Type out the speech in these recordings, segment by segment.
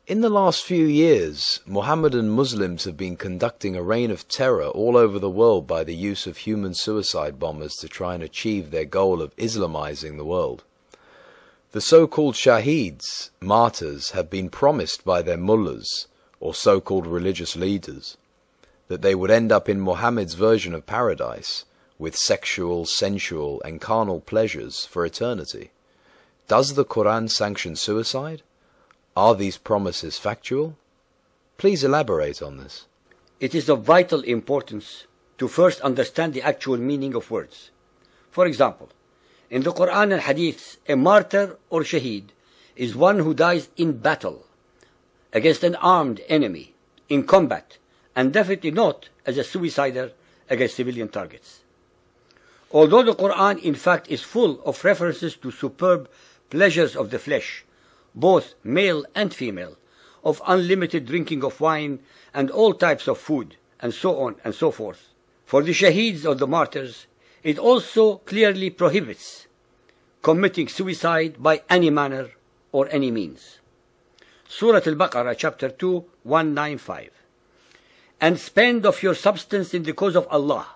In the last few years, Mohammedan Muslims have been conducting a reign of terror all over the world by the use of human suicide bombers to try and achieve their goal of Islamizing the world. The so-called shaheeds, martyrs, have been promised by their mullahs, or so-called religious leaders, that they would end up in Muhammad's version of paradise, with sexual, sensual, and carnal pleasures for eternity. Does the Quran sanction suicide? Are these promises factual? Please elaborate on this. It is of vital importance to first understand the actual meaning of words. For example, in the Quran and Hadiths, a martyr or shaheed is one who dies in battle against an armed enemy, in combat, and definitely not as a suicider against civilian targets. Although the Quran in fact is full of references to superb pleasures of the flesh, both male and female, of unlimited drinking of wine and all types of food, and so on and so forth, for the shaheeds or the martyrs, it also clearly prohibits committing suicide by any manner or any means. Surah Al-Baqarah, chapter 2, 195. And spend of your substance in the cause of Allah,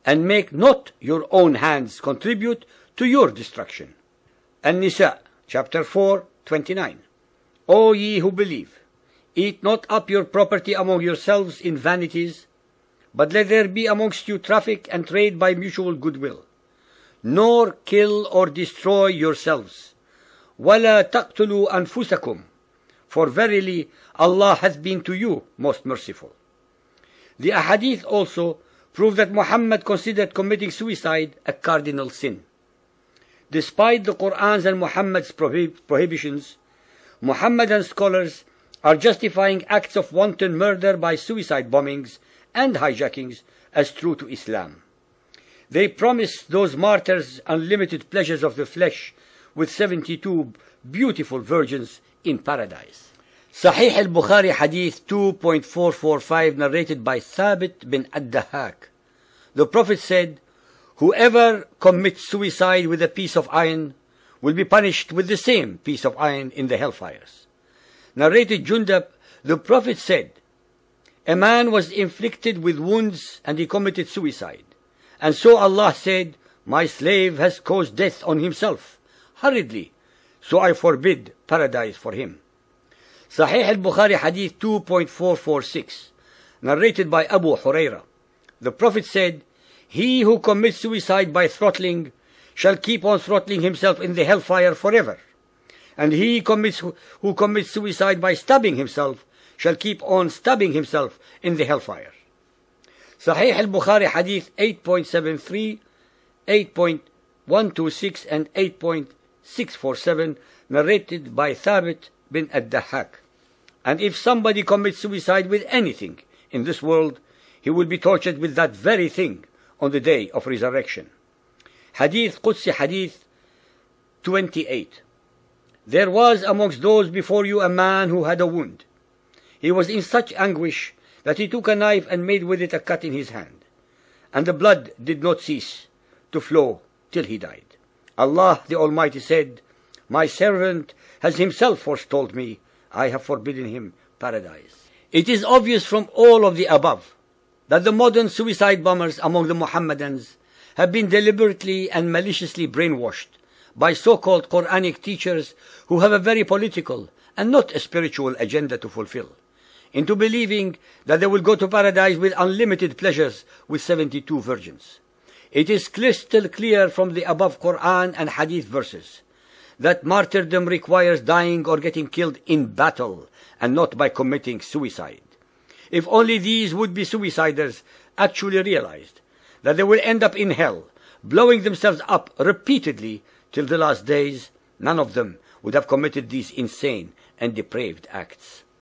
and make not your own hands contribute to your destruction. An-Nisa, chapter 4, 29. O ye who believe, eat not up your property among yourselves in vanities, but let there be amongst you traffic and trade by mutual goodwill. Nor kill or destroy yourselves. وَلَا تَقْتُلُوا أَنفُسَكُمْ. For verily Allah hath been to you most merciful. The Ahadith also prove that Muhammad considered committing suicide a cardinal sin. Despite the Quran's and Muhammad's prohibitions, Muhammadan scholars are justifying acts of wanton murder by suicide bombings and hijackings as true to Islam. They promise those martyrs unlimited pleasures of the flesh with 72 beautiful virgins in paradise. Sahih al-Bukhari Hadith 2.445, narrated by Thabit bin ad-Dahhak. The Prophet said, whoever commits suicide with a piece of iron will be punished with the same piece of iron in the hellfires. Narrated Jundab, the Prophet said, a man was inflicted with wounds and he committed suicide. And so Allah said, my slave has caused death on himself, hurriedly, so I forbid paradise for him. Sahih al-Bukhari Hadith 2.446, narrated by Abu Hurairah. The Prophet said, he who commits suicide by throttling shall keep on throttling himself in the hellfire forever. And he who commits suicide by stabbing himself shall keep on stabbing himself in the hellfire. Sahih al-Bukhari Hadith 8.73, 8.126 and 8.647, narrated by Thabit bin ad-Dahhak. And if somebody commits suicide with anything in this world, he will be tortured with that very thing on the day of resurrection. Hadith Qudsi Hadith 28. There was amongst those before you a man who had a wound. He was in such anguish that he took a knife and made with it a cut in his hand. And the blood did not cease to flow till he died. Allah the Almighty said, my servant has himself foretold me, I have forbidden him paradise. It is obvious from all of the above that the modern suicide bombers among the Mohammedans have been deliberately and maliciously brainwashed by so-called Quranic teachers who have a very political and not a spiritual agenda to fulfill, into believing that they will go to paradise with unlimited pleasures with 72 virgins. It is crystal clear from the above Quran and Hadith verses that martyrdom requires dying or getting killed in battle and not by committing suicide. If only these would-be suiciders actually realized that they will end up in hell, blowing themselves up repeatedly till the last days, none of them would have committed these insane and depraved acts.